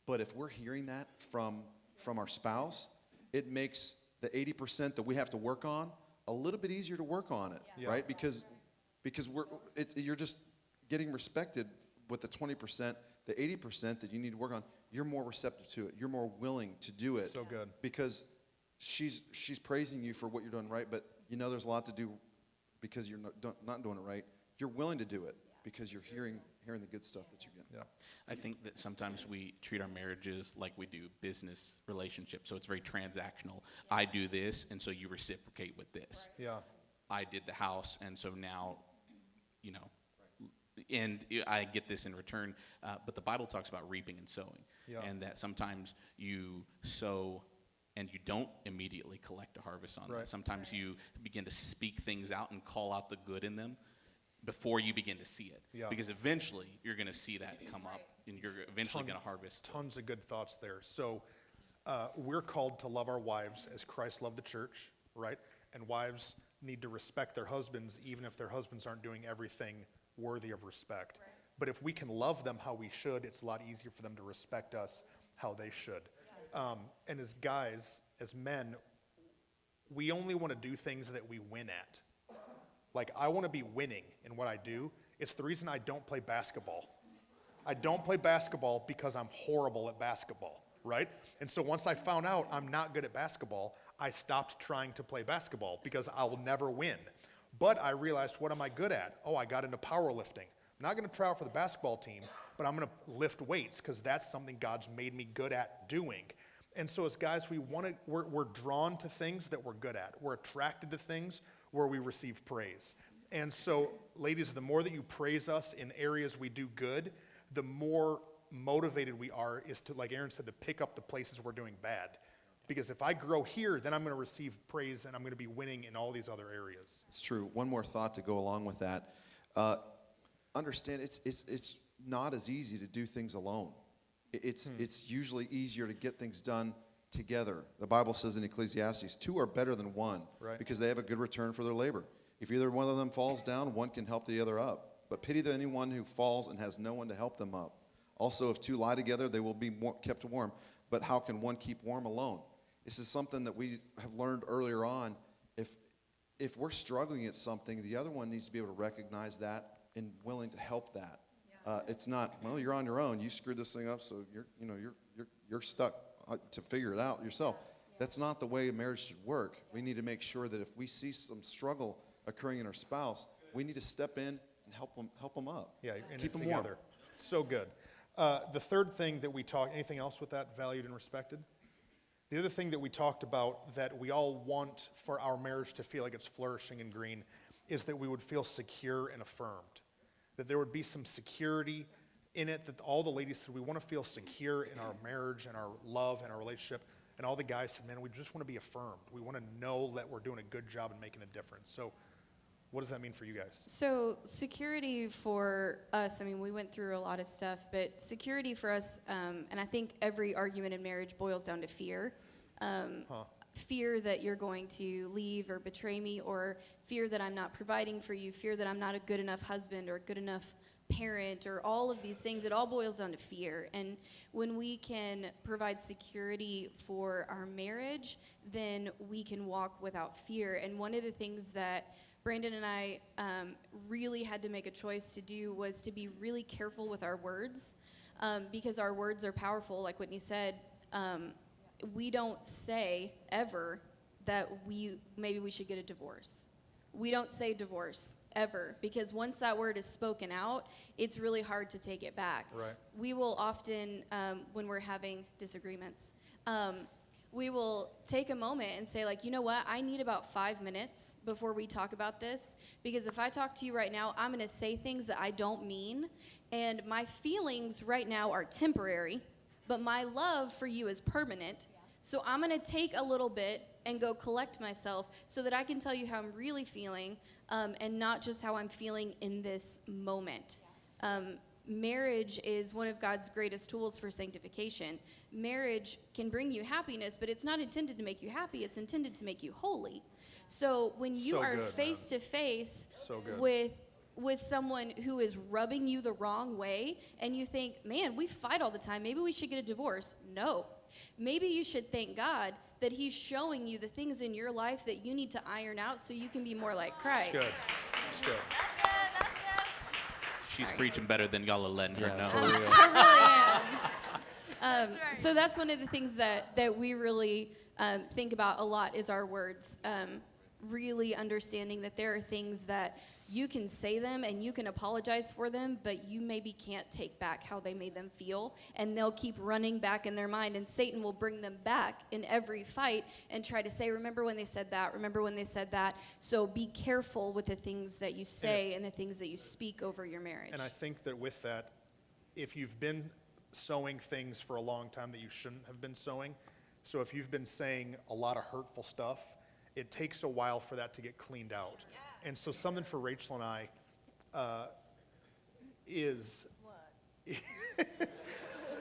But if we're hearing that from our spouse, it makes the 80% that we have to work on a little bit easier to work on it, right? Because you're just getting respected with the 20%, the 80% that you need to work on. You're more receptive to it. You're more willing to do it. So good. Because she's praising you for what you're doing right, but there's a lot to do because you're not doing it right. You're willing to do it because you're hearing the good stuff that you get. Yeah. I think that sometimes we treat our marriages like we do business relationships. So it's very transactional. I do this, and so you reciprocate with this. Yeah. I did the house, and so now, and I get this in return. But the Bible talks about reaping and sowing, and that sometimes you sow and you don't immediately collect a harvest on that. Sometimes you begin to speak things out and call out the good in them before you begin to see it. Yeah. Because eventually you're going to see that come up, and you're eventually going to harvest. Tons of good thoughts there. So we're called to love our wives as Christ loved the church, right? And wives need to respect their husbands even if their husbands aren't doing everything worthy of respect. Right. But if we can love them how we should, it's a lot easier for them to respect us how they should. And as guys, as men, we only want to do things that we win at. Like, I want to be winning in what I do. It's the reason I don't play basketball. I don't play basketball because I'm horrible at basketball, right? And so once I found out I'm not good at basketball, I stopped trying to play basketball because I'll never win. But I realized, what am I good at? Oh, I got into powerlifting. I'm not going to try out for the basketball team, but I'm going to lift weights because that's something God's made me good at doing. And so as guys, we're drawn to things that we're good at. We're attracted to things where we receive praise. And so, ladies, the more that you praise us in areas we do good, the more motivated we are is to, like Aaron said, to pick up the places we're doing bad. Because if I grow here, then I'm going to receive praise and I'm going to be winning in all these other areas. It's true. One more thought to go along with that. Understand it's not as easy to do things alone. It's usually easier to get things done together. The Bible says in Ecclesiastes, 2 are better than 1 because they have a good return for their labor. If either one of them falls down, one can help the other up. But pity to anyone who falls and has no one to help them up. Also, if 2 lie together, they will be kept warm. But how can one keep warm alone? This is something that we have learned earlier on. If we're struggling at something, the other one needs to be able to recognize that and willing to help that. It's not, well, you're on your own. You screwed this thing up, so you're stuck to figure it out yourself. That's not the way a marriage should work. We need to make sure that if we see some struggle occurring in our spouse, we need to step in and help them up. Yeah, and keep them together. warm. So good. The third thing that we talked, anything else with that, valued and respected? The other thing that we talked about that we all want for our marriage to feel like it's flourishing and green is that we would feel secure and affirmed. That there would be some security in it, that all the ladies said, we want to feel secure in our marriage and our love and our relationship. And all the guys said, man, we just want to be affirmed. We want to know that we're doing a good job and making a difference. So what does that mean for you guys? So security for us, I mean, we went through a lot of stuff, but security for us, and I think every argument in marriage boils down to fear. Fear that you're going to leave or betray me, or fear that I'm not providing for you, fear that I'm not a good enough husband or a good enough parent, or all of these things. It all boils down to fear. And when we can provide security for our marriage, then we can walk without fear. And one of the things that Brandon and I really had to make a choice to do was to be really careful with our words, because our words are powerful. Like Whitney said, we don't say ever that maybe we should get a divorce. We don't say divorce ever, because once that word is spoken out, it's really hard to take it back. Right. We will often, when we're having disagreements, we will take a moment and say, like, you know what, I need about 5 minutes before we talk about this, because if I talk to you right now, I'm going to say things that I don't mean, and my feelings right now are temporary, but my love for you is permanent. So I'm going to take a little bit and go collect myself so that I can tell you how I'm really feeling, and not just how I'm feeling in this moment. Marriage is one of God's greatest tools for sanctification. Marriage can bring you happiness, but it's not intended to make you happy. It's intended to make you holy. So when you So are good, face to face So good. with someone who is rubbing you the wrong way, and you think, man, we fight all the time, maybe we should get a divorce. No. Maybe you should thank God that he's showing you the things in your life that you need to iron out so you can be more like Christ. Good. That's good. She's preaching better than y'all are letting her know. I really am. So that's one of the things that we really think about a lot is our words. Really understanding that there are things that you can say them and you can apologize for them, but you maybe can't take back how they made them feel, and they'll keep running back in their mind, and Satan will bring them back in every fight and try to say, remember when they said that, remember when they said that. So be careful with the things that you say and the things that you speak over your marriage. And I think that with that, if you've been sowing things for a long time that you shouldn't have been sowing, so if you've been saying a lot of hurtful stuff, it takes a while for that to get cleaned out. And so something for Rachel and I is,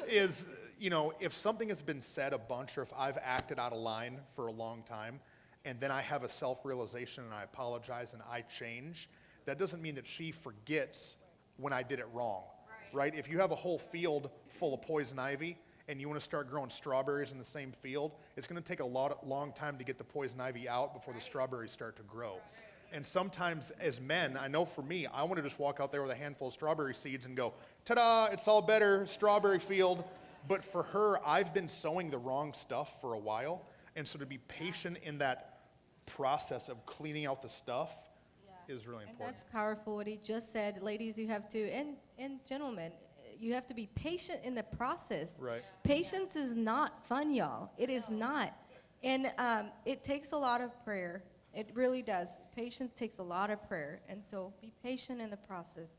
if something has been said a bunch, or if I've acted out of line for a long time, and then I have a self-realization and I apologize and I change, that doesn't mean that she forgets when I did it wrong, right? If you have a whole field full of poison ivy, and you want to start growing strawberries in the same field, it's going to take a long time to get the poison ivy out before the strawberries start to grow. And sometimes as men, I know for me, I want to just walk out there with a handful of strawberry seeds and go, ta-da, it's all better, strawberry field. But for her, I've been sowing the wrong stuff for a while. And so to be patient in that process of cleaning out the stuff is really important. And that's powerful what he just said. Ladies, you have to, and gentlemen, you have to be patient in the process. Right. Patience is not fun, y'all. It is not. And it takes a lot of prayer. It really does. Patience takes a lot of prayer. And so be patient in the process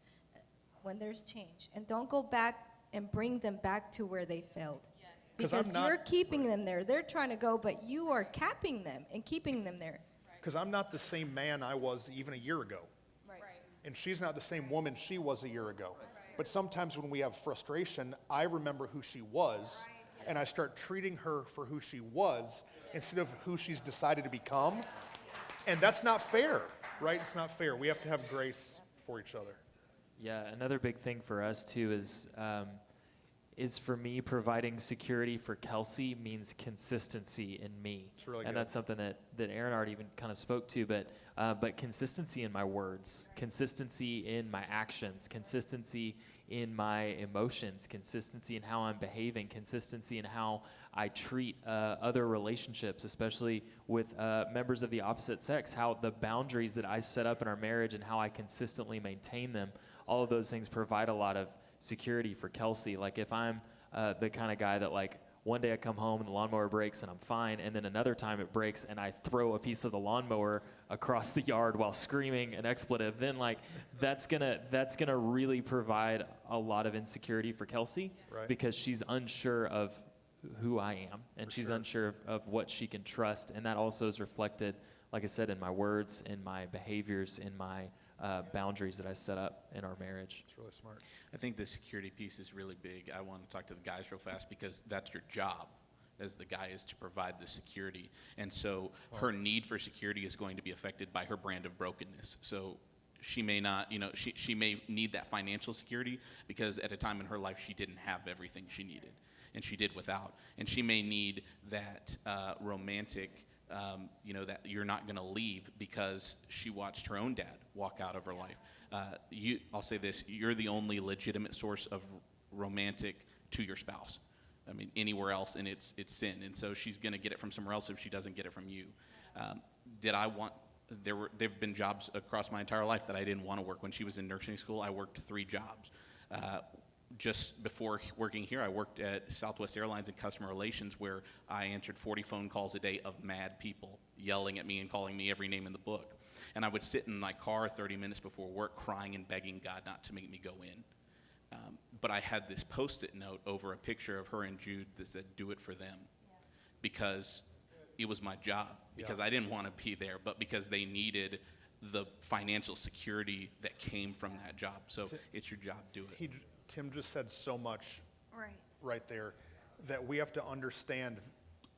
when there's change. And don't go back and bring them back to where they failed. Yes. Because you're keeping them there. They're trying to go, but you are capping them and keeping them there. Because I'm not the same man I was even a year ago. Right. And she's not the same woman she was a year ago. But sometimes when we have frustration, I remember who she was, and I start treating her for who she was instead of who she's decided to become. And that's not fair, right? It's not fair. We have to have grace for each other. Yeah, another big thing for us too is is for me providing security for Kelsey means consistency in me. It's really and good. that's something that Aaron already even kind of spoke to, but consistency in my words, consistency in my actions, consistency in my emotions, consistency in how I'm behaving, consistency in how I treat other relationships, especially with members of the opposite sex, how the boundaries that I set up in our marriage and how I consistently maintain them, all of those things provide a lot of security for Kelsey. Like if I'm the kind of guy that like one day I come home and the lawnmower breaks and I'm fine, and then another time it breaks and I throw a piece of the lawnmower across the yard while screaming an expletive, then like that's gonna really provide a lot of insecurity for Kelsey, Right. because she's unsure of who I am, and she's unsure of what she can trust, and that also is reflected, like I said, in my words, in my behaviors, in my boundaries that I set up in our marriage. It's really smart. I think the security piece is really big. I want to talk to the guys real fast because that's your job as the guy, is to provide the security. And so her need for security is going to be affected by her brand of brokenness. So she may not, she may need that financial security because at a time in her life she didn't have everything she needed, and she did without. And she may need that romantic, that you're not going to leave because she watched her own dad walk out of her life. I'll say this, you're the only legitimate source of romantic to your spouse. I mean, anywhere else, and it's sin. And so she's going to get it from somewhere else if she doesn't get it from you. There've been jobs across my entire life that I didn't want to work. When she was in nursing school, I worked 3 jobs. Just before working here, I worked at Southwest Airlines in customer relations, where I answered 40 phone calls a day of mad people yelling at me and calling me every name in the book. And I would sit in my car 30 minutes before work crying and begging God not to make me go in. But I had this Post-it note over a picture of her and Jude that said, "Do it for them," because it was my job, because I didn't want to be there, but because they needed the financial security that came from that job. So it's your job, do it. Tim just said so much Right. there that we have to understand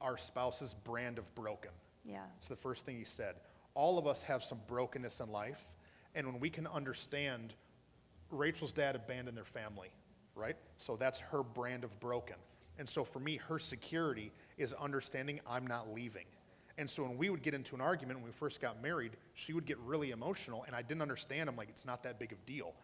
our spouse's brand of broken. Yeah. It's the first thing he said. All of us have some brokenness in life, and when we can understand Rachel's dad abandoned their family, right? So that's her brand of broken. And so for me, her security is understanding I'm not leaving. And so when we would get into an argument when we first got married, she would get really emotional, and I didn't understand. I'm like, it's not that big of a deal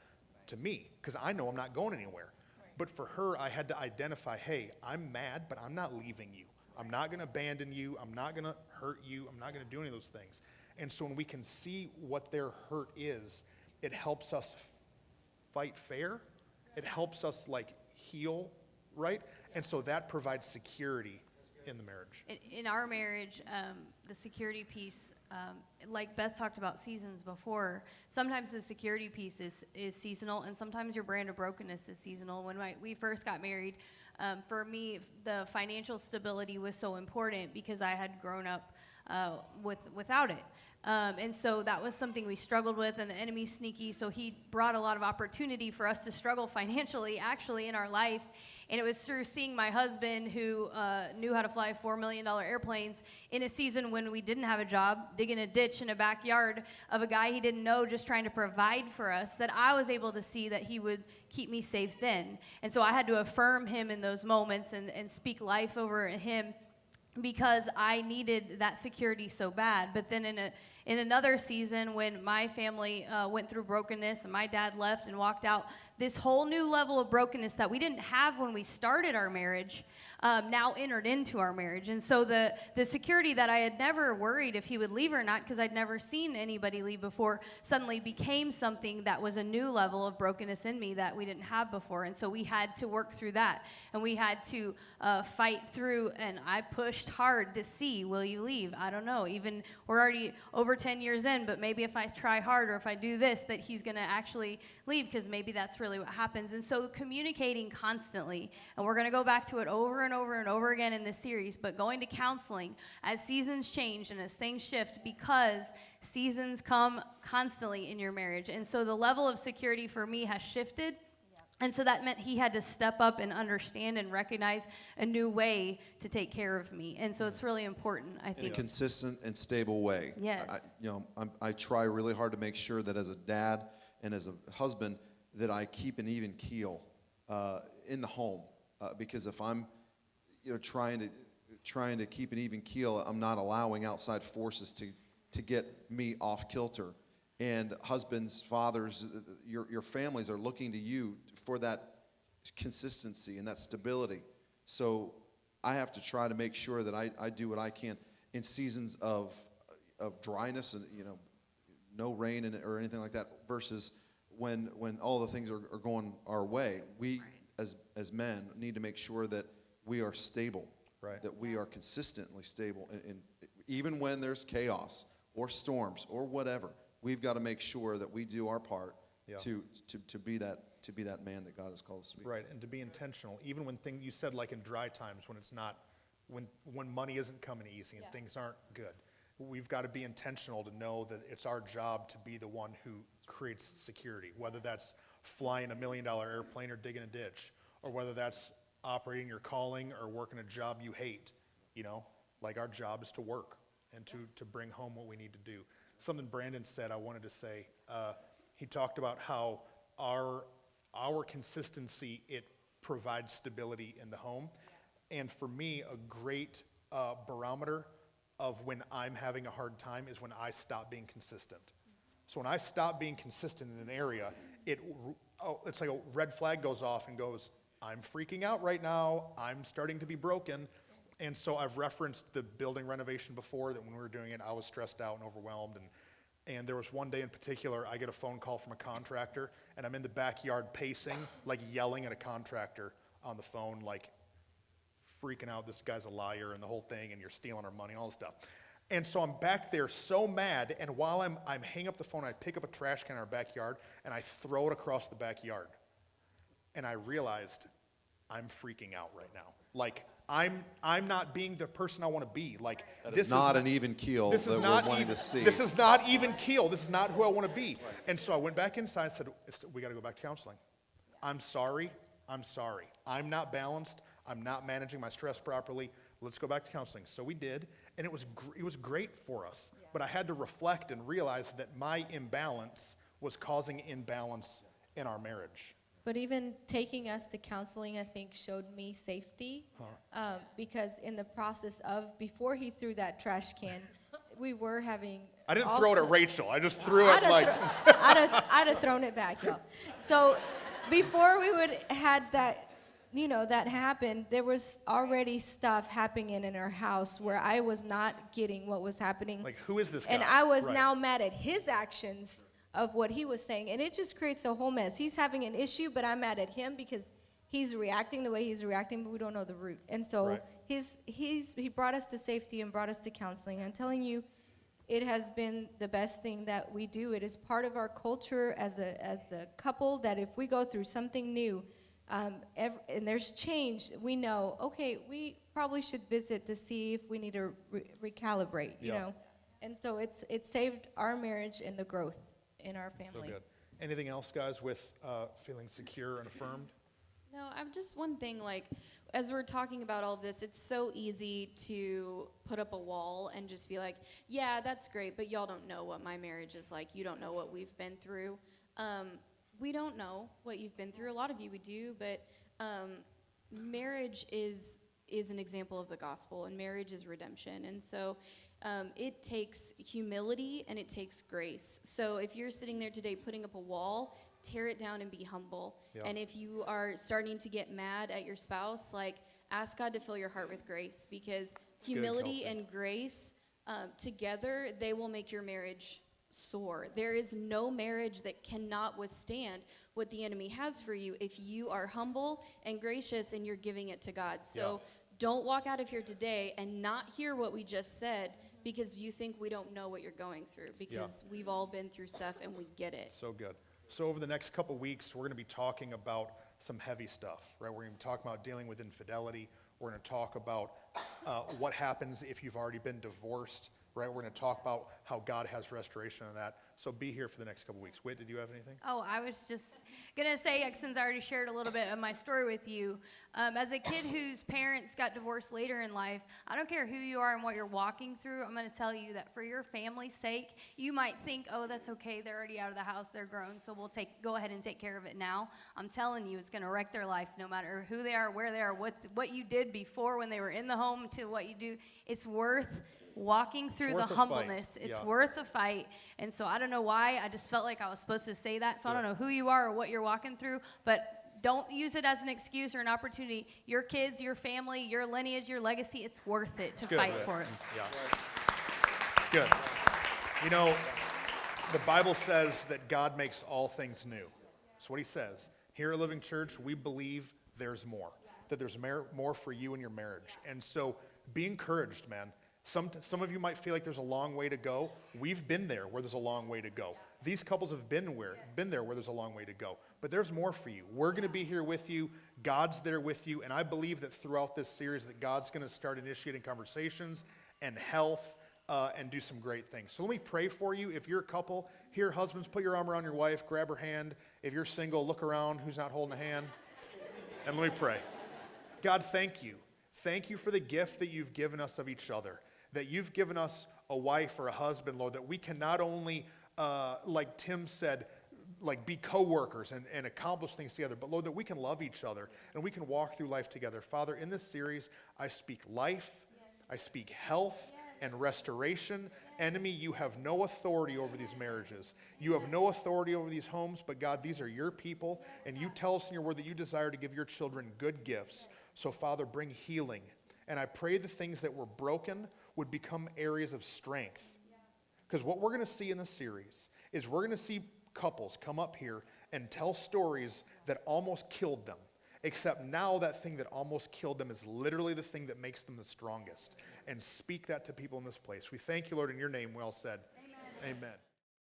to me, because I know I'm not going anywhere. But for her, I had to identify, hey, I'm mad, but I'm not leaving you. I'm not going to abandon you. I'm not going to hurt you. I'm not going to do any of those things. And so when we can see what their hurt is, it helps us fight fair. It helps us like heal, right? And so that provides security in the marriage. In our marriage, the security piece, like Beth talked about seasons before, sometimes the security piece is seasonal, and sometimes your brand of brokenness is seasonal. When we first got married, for me, the financial stability was so important because I had grown up without it. And so that was something we struggled with, and the enemy's sneaky, so he brought a lot of opportunity for us to struggle financially, actually, in our life. And it was through seeing my husband, who knew how to fly $4 million airplanes, in a season when we didn't have a job, digging a ditch in a backyard of a guy he didn't know, just trying to provide for us, that I was able to see that he would keep me safe then. And so I had to affirm him in those moments and speak life over him, because I needed that security so bad. But then in another season, when my family went through brokenness and my dad left and walked out, this whole new level of brokenness that we didn't have when we started our marriage now entered into our marriage. And so the security that I had never worried if he would leave or not, because I'd never seen anybody leave before, suddenly became something that was a new level of brokenness in me that we didn't have before. And so we had to work through that, and we had to fight through, and I pushed hard to see, will you leave? I don't know. Even we're already over 10 years in, but maybe if I try hard or if I do this, that he's going to actually leave, because maybe that's really what happens. And so communicating constantly, and we're going to go back to it over and over and over again in this series, but going to counseling as seasons change and as things shift, because seasons come constantly in your marriage. And so the level of security for me has shifted. And so that meant he had to step up and understand and recognize a new way to take care of me. And so it's really important, I In a think. consistent and stable way. Yes. I try really hard to make sure that as a dad and as a husband that I keep an even keel in the home. because if I'm, trying to keep an even keel, I'm not allowing outside forces to get me off kilter. And husbands, fathers, your families are looking to you for that consistency and that stability. So I have to try to make sure that I do what I can in seasons of dryness and no rain or anything like that, versus when all the things are going our way. We as men need to make sure that we are stable, Right. that we are consistently stable, and even when there's chaos or storms or whatever, we've got to make sure that we do our part to be that man that God has called us to be. Right, and to be intentional, even when things, you said like in dry times, when it's not, when money isn't coming easy and things aren't good. We've got to be intentional to know that it's our job to be the one who creates security, whether that's flying $1 million airplane or digging a ditch, or whether that's operating your calling or working a job you hate. Like our job is to work and to bring home what we need to do. Something Brandon said I wanted to say, he talked about how our consistency, it provides stability in the home. And for me, a great barometer of when I'm having a hard time is when I stop being consistent. So when I stop being consistent in an area, it's like a red flag goes off and goes, I'm freaking out right now. I'm starting to be broken. And so I've referenced the building renovation before, that when we were doing it, I was stressed out and overwhelmed. And there was one day in particular, I get a phone call from a contractor, and I'm in the backyard pacing, like yelling at a contractor on the phone, like freaking out, this guy's a liar and the whole thing, and you're stealing our money, all this stuff. And so I'm back there so mad, and while I'm hanging up the phone, I pick up a trash can in our backyard, and I throw it across the backyard. And I realized I'm freaking out right now. Like, I'm not being the person I want to be. Like, This is not an even keel that we're wanting to see. This is not even keel. This is not who I want to be. Right. And so I went back inside and said, we got to go back to counseling. I'm sorry. I'm not balanced. I'm not managing my stress properly. Let's go back to counseling. So we did, and it was great for us. Yeah. But I had to reflect and realize that my imbalance was causing imbalance in our marriage. But even taking us to counseling, I think, showed me safety. Because in the process of, before he threw that trash can, we were having... I didn't throw it at Rachel. I just threw it like... I'd have thrown it back, y'all. So before we would had that, that happened, there was already stuff happening in our house where I was not getting what was happening. Like, who is this guy? And I was now mad at his actions of what he was saying, and it just creates a whole mess. He's having an issue, but I'm mad at him because he's reacting the way he's reacting, but we don't know the root. And so he brought us to safety and brought us to counseling. I'm telling you, it has been the best thing that we do. It is part of our culture as the couple that if we go through something new, and there's change, we know, okay, we probably should visit to see if we need to recalibrate, you know. And so it's saved our marriage and the growth in our family. So good. Anything else, guys, with feeling secure and affirmed? No, I'm just one thing, like, as we're talking about all of this, it's so easy to put up a wall and just be like, yeah, that's great, but y'all don't know what my marriage is like. You don't know what we've been through. We don't know what you've been through. A lot of you we do, but marriage is an example of the gospel, and marriage is redemption. And so it takes humility and it takes grace. So if you're sitting there today putting up a wall, tear it down and be humble. Yeah. And if you are starting to get mad at your spouse, like, ask God to fill your heart with grace, because that's humility and grace together, they will make your marriage soar. There is no marriage that cannot withstand what the enemy has for you if you are humble and gracious and you're giving it to God. So don't walk out of here today and not hear what we just said because you think we don't know what you're going through, because we've all been through stuff and we get it. So good. So over the next couple weeks, we're going to be talking about some heavy stuff, right? We're going to be talking about dealing with infidelity. We're going to talk about what happens if you've already been divorced, right? We're going to talk about how God has restoration in that. So be here for the next couple weeks. Whit, did you have anything? Oh, I was just going to say, since I already shared a little bit of my story with you, as a kid whose parents got divorced later in life, I don't care who you are and what you're walking through, I'm going to tell you that for your family's sake, you might think, oh, that's okay, they're already out of the house, they're grown, so we'll go ahead and take care of it now. I'm telling you, it's going to wreck their life no matter who they are, where they are, what you did before when they were in the home to what you do. It's worth walking through the humbleness. It's worth the fight. And so I don't know why. I just felt like I was supposed to say that. So I don't know who you are or what you're walking through, but don't use it as an excuse or an opportunity. Your kids, your family, your lineage, your legacy, it's worth it to fight for it. Yeah. It's good. You know, the Bible says that God makes all things new. That's what he says. Here at Living Church, we believe there's more, that there's more for you in your marriage. And so be encouraged, man. Some of you might feel like there's a long way to go. We've been there where there's a long way to go. These couples have been there where there's a long way to go. But there's more for you. We're going to be here with you. God's there with you. And I believe that throughout this series that God's going to start initiating conversations and health and do some great things. So let me pray for you. If you're a couple, here, husbands, put your arm around your wife, grab her hand. If you're single, look around who's not holding a hand. And let me pray. God, thank you. Thank you for the gift that you've given us of each other. That you've given us a wife or a husband, Lord, that we can not only, like Tim said, like be co-workers and accomplish things together, but Lord, that we can love each other and we can walk through life together. Father, in this series, I speak life, I speak health and restoration. Enemy, you have no authority over these marriages. You have no authority over these homes, but God, these are your people, and you tell us in your word that you desire to give your children good gifts. So Father, bring healing. And I pray the things that were broken would become areas of strength. Because what we're going to see in this series is we're going to see couples come up here and tell stories that almost killed them. Except now that thing that almost killed them is literally the thing that makes them the strongest. And speak that to people in this place. We thank you, Lord, in your name. We all said, amen.